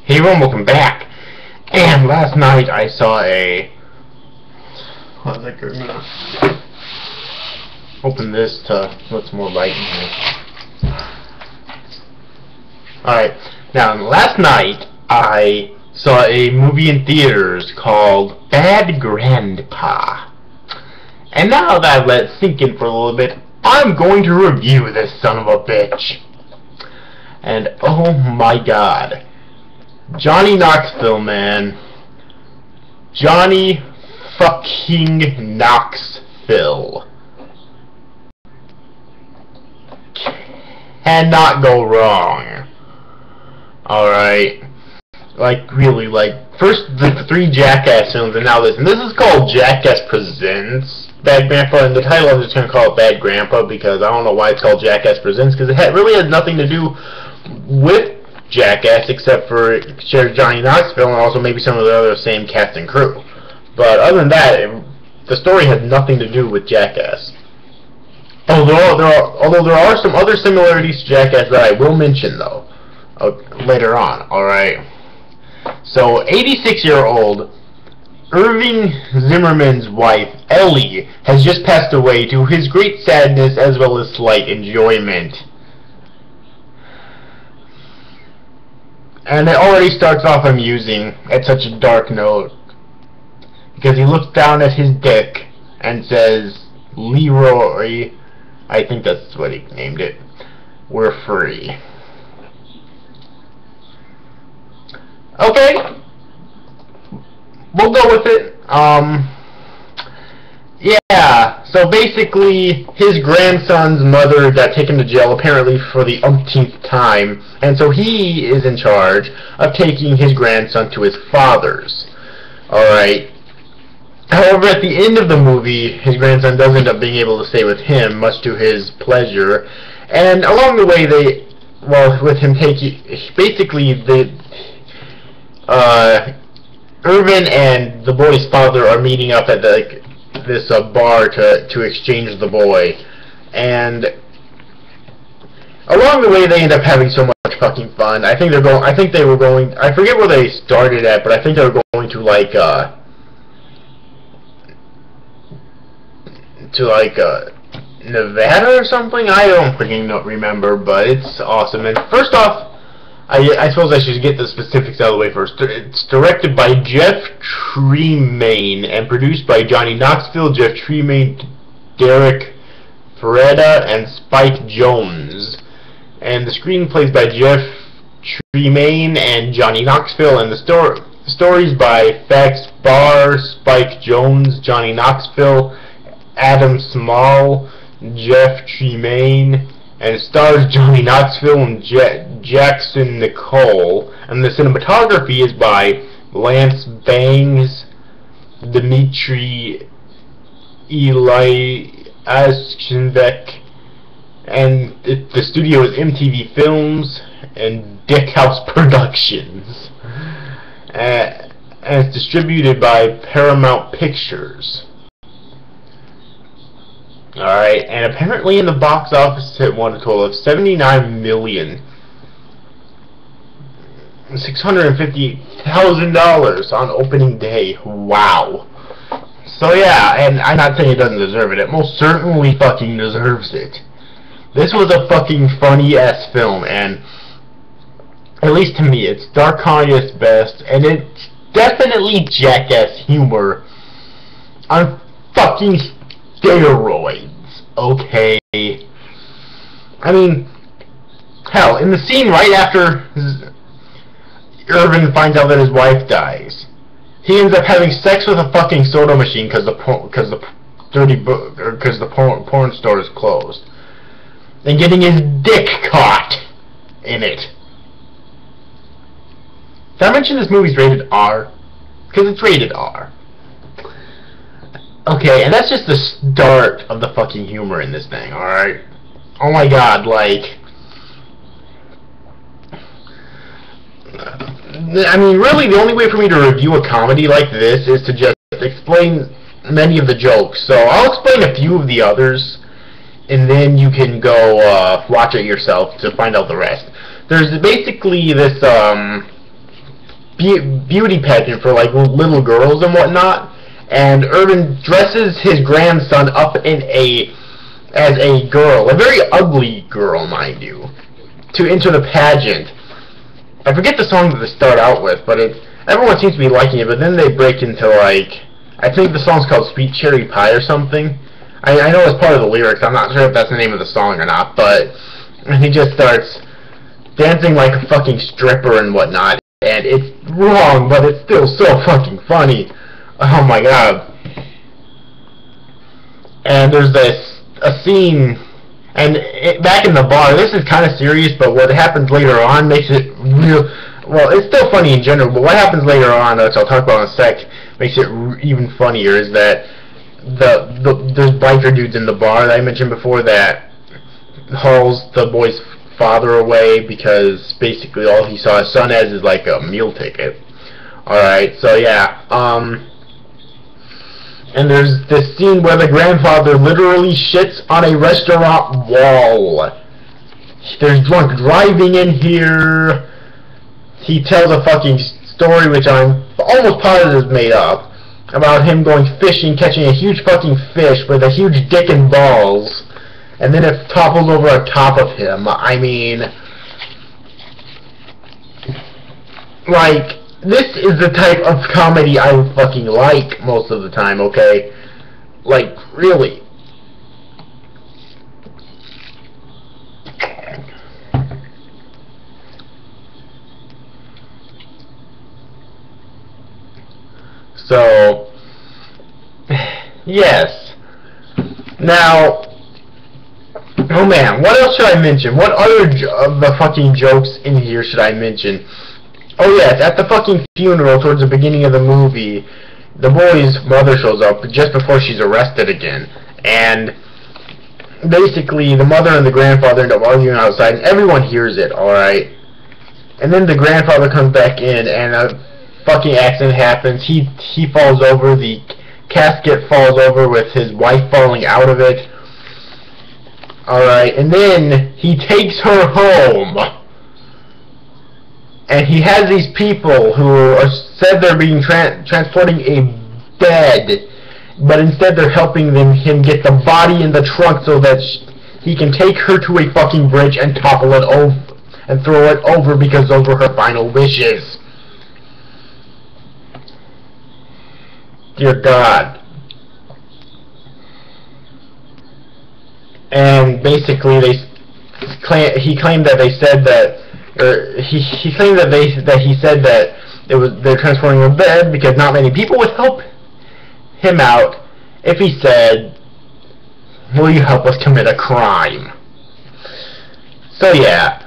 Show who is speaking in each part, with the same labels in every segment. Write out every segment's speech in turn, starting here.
Speaker 1: Hey everyone, welcome back. And last night I saw a... I'm gonna open this to what's more light in here. Alright, now last night I saw a movie in theaters called Bad Grandpa. And now that I've let it sink in for a little bit, I'm going to review this son of a bitch. And oh my god. Johnny Knoxville, man. Johnny fucking Knoxville. Cannot go wrong. Alright. Like, really, like, first the three Jackass films and now this. And this is called Jackass Presents Bad Grandpa, and the title I'm just going to call it Bad Grandpa because I don't know why it's called Jackass Presents, because it really has nothing to do with Jackass except for Johnny Knoxville and also maybe some of the other same cast and crew. But other than that, the story has nothing to do with Jackass. Although there are some other similarities to Jackass that I will mention though later on. Alright. So 86-year-old Irving Zimmerman's wife Ellie has just passed away, to his great sadness as well as slight enjoyment. And it already starts off amusing at such a dark note, because he looks down at his dick and says, "Leroy," I think that's what he named it, "we're free." Okay, we'll go with it. Yeah, so basically his grandson's mother got taken to jail apparently for the umpteenth time, and so he is in charge of taking his grandson to his father's. Alright. However, at the end of the movie, his grandson does end up being able to stay with him, much to his pleasure, and along the way with him taking, basically Irvin and the boy's father are meeting up at this bar to exchange the boy, and along the way they end up having so much fucking fun. I forget where they started at, but I think they were going to Nevada or something. I don't freaking remember, but it's awesome. And first off, I suppose I should get the specifics out of the way first. It's directed by Jeff Tremaine and produced by Johnny Knoxville, Jeff Tremaine, Derek Feretta, and Spike Jonze. And the screenplay is by Jeff Tremaine and Johnny Knoxville, and the stories by Fax Barr, Spike Jonze, Johnny Knoxville, Adam Small, Jeff Tremaine, and it stars Johnny Knoxville and Jackson Nicole, and the cinematography is by Lance Bangs, Dmitry Ilyashchenko, and the studio is MTV Films and Dick House Productions, and it's distributed by Paramount Pictures. Alright, and apparently in the box office it won a total of $79,650,000 on opening day. Wow. So yeah, and I'm not saying it doesn't deserve it. It most certainly fucking deserves it. This was a fucking funny-ass film, and at least to me, it's dark comedy at its best, and it's definitely Jackass humor on fucking steroids. Okay. I mean, hell, in the scene right after Irvin finds out that his wife dies, he ends up having sex with a fucking soda machine because the porn store is closed, and getting his dick caught in it. Did I mention this movie's rated R? Because it's rated R. Okay, and that's just the start of the fucking humor in this thing, alright? Oh my god, like... I mean, really, the only way for me to review a comedy like this is to just explain many of the jokes. So, I'll explain a few of the others, and then you can go watch it yourself to find out the rest. There's basically this beauty pageant for like little girls and whatnot, and Irvin dresses his grandson up in as a girl, a very ugly girl, mind you, to enter the pageant. I forget the song that they start out with, but everyone seems to be liking it, but then they break into like, I think the song's called Sweet Cherry Pie or something. I know it's part of the lyrics, I'm not sure if that's the name of the song or not, but he just starts dancing like a fucking stripper and whatnot, and it's wrong, but it's still so fucking funny. Oh my god. And there's a scene, and back in the bar, this is kind of serious, but what happens later on makes it real. Well, it's still funny in general, but what happens later on, which I'll talk about in a sec, makes it even funnier, is that there's biker dudes in the bar that I mentioned before that hauls the boy's father away because basically all he saw his son as is like a meal ticket. Alright, so yeah, and there's this scene where the grandfather literally shits on a restaurant wall. There's drunk driving in here. He tells a fucking story, which I'm almost positive is made up, about him going fishing, catching a huge fucking fish with a huge dick and balls, and then it topples over on top of him. I mean, like, this is the type of comedy I fucking like most of the time, okay? Like, really. So, yes. Now, oh man, what else should I mention? What other of the fucking jokes in here should I mention? Oh yes, at the fucking funeral towards the beginning of the movie, the boy's mother shows up just before she's arrested again. And basically, the mother and the grandfather end up arguing outside, and everyone hears it, alright? And then the grandfather comes back in, and a fucking accident happens. He falls over, the casket falls over with his wife falling out of it. Alright, and then he takes her home. And he has these people who said they're being transporting a bed, but instead they're helping him get the body in the trunk so that he can take her to a fucking bridge and topple it over and throw it over because those were her final wishes. Dear God. And basically, he claimed that they said that, or he claimed that he said that they're transporting a bed because not many people would help him out if he said, "Will you help us commit a crime?" So yeah,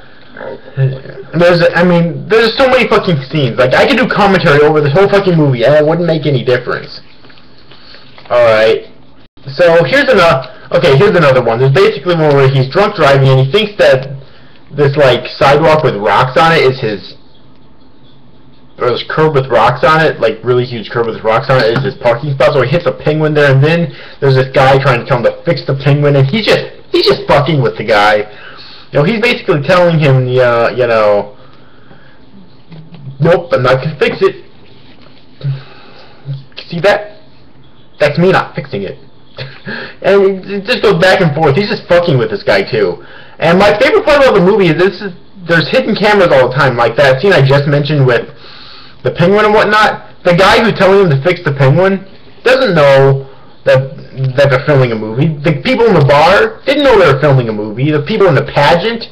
Speaker 1: there's so many fucking scenes. Like, I could do commentary over this whole fucking movie and it wouldn't make any difference. Alright, so here's another one. There's basically one where he's drunk driving and he thinks that this, like, sidewalk with rocks on it is or this curb with rocks on it, like, really huge curb with rocks on it, is his parking spot, so he hits a penguin there, and then there's this guy trying to tell him to fix the penguin, and he's just fucking with the guy. You know, he's basically telling him, you know, nope, I'm not gonna fix it. See that? That's me not fixing it. And it just goes back and forth. He's just fucking with this guy too. And my favorite part about the movie is there's hidden cameras all the time, like that scene I just mentioned with the penguin and whatnot. The guy who's telling him to fix the penguin doesn't know that they're filming a movie. The people in the bar didn't know they were filming a movie. The people in the pageant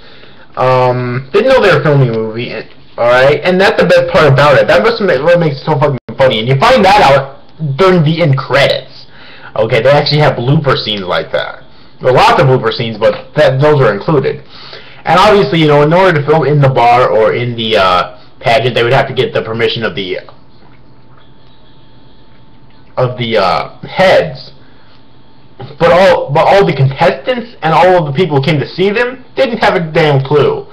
Speaker 1: didn't know they were filming a movie. Alright? And that's the best part about it. That's what makes it so fucking funny. And you find that out during the end credits. Okay, they actually have blooper scenes like that. There are lots of blooper scenes, but those are included. And obviously, you know, in order to film in the bar or in the pageant, they would have to get the permission of the heads. But all the contestants and all of the people who came to see them didn't have a damn clue.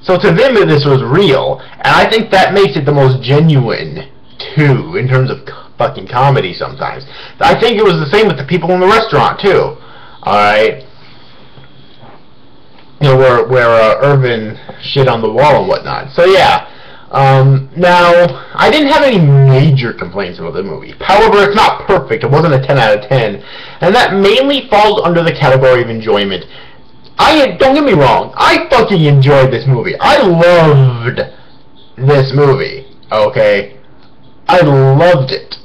Speaker 1: So to them, this was real, and I think that makes it the most genuine too, in terms of fucking comedy. Sometimes I think it was the same with the people in the restaurant too. All right, you know, where Irvin shit on the wall and whatnot. So yeah, Now, I didn't have any major complaints about the movie. However, it's not perfect. It wasn't a 10 out of 10. And that mainly falls under the category of enjoyment. Don't get me wrong, I fucking enjoyed this movie. I loved this movie, okay? I loved it.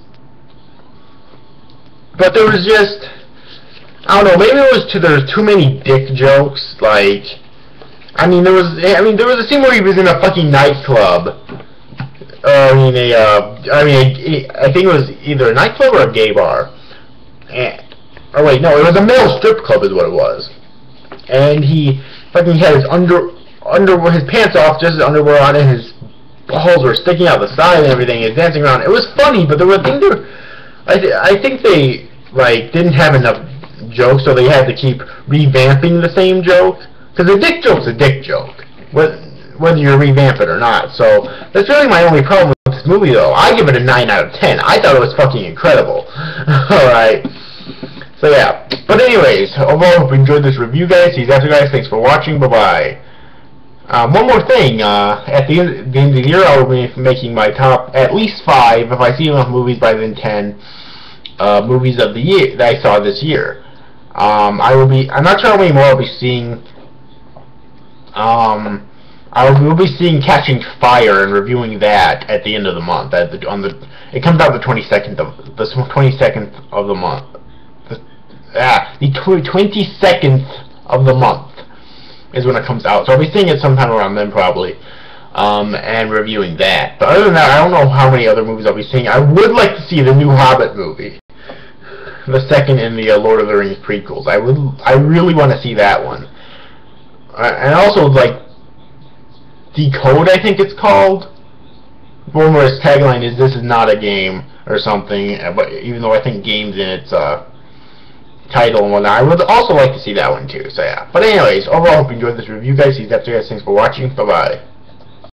Speaker 1: But there was just, I don't know, maybe there was too many dick jokes, like, I mean, there was a scene where he was in a fucking nightclub. I think it was either a nightclub or a gay bar. Or wait, no, it was a male strip club is what it was. And he fucking had his his pants off, just his underwear on, and his balls were sticking out the side and everything. He was dancing around. It was funny, but there were things I think they, like, didn't have enough jokes, so they had to keep revamping the same joke. Because a dick joke's a dick joke, whether you revamp it or not. So that's really my only problem with this movie, though. I give it a 9 out of 10. I thought it was fucking incredible. Alright. So yeah. But anyways, overall, hope you enjoyed this review, guys. See you after, guys. Thanks for watching. Bye-bye. One more thing. At the end of the year, I will be making my top at least 5, if I see enough movies by then 10, movies of the year that I saw this year. I'm not sure how many more I'll be seeing. I will be seeing Catching Fire and reviewing that at the end of the month. It comes out the 22nd of the month. The 22nd of the month is when it comes out. So I'll be seeing it sometime around then probably, and reviewing that. But other than that, I don't know how many other movies I'll be seeing. I would like to see the new Hobbit movie, the second in the Lord of the Rings prequels. I really want to see that one. And also, like, Decode, I think it's called. One where its tagline is, "This is not a game," or something, but even though I think game's in its title and whatnot, I would also like to see that one too, so yeah. But anyways, overall, hope you enjoyed this review, guys. See you after, guys. Thanks for watching. Bye-bye.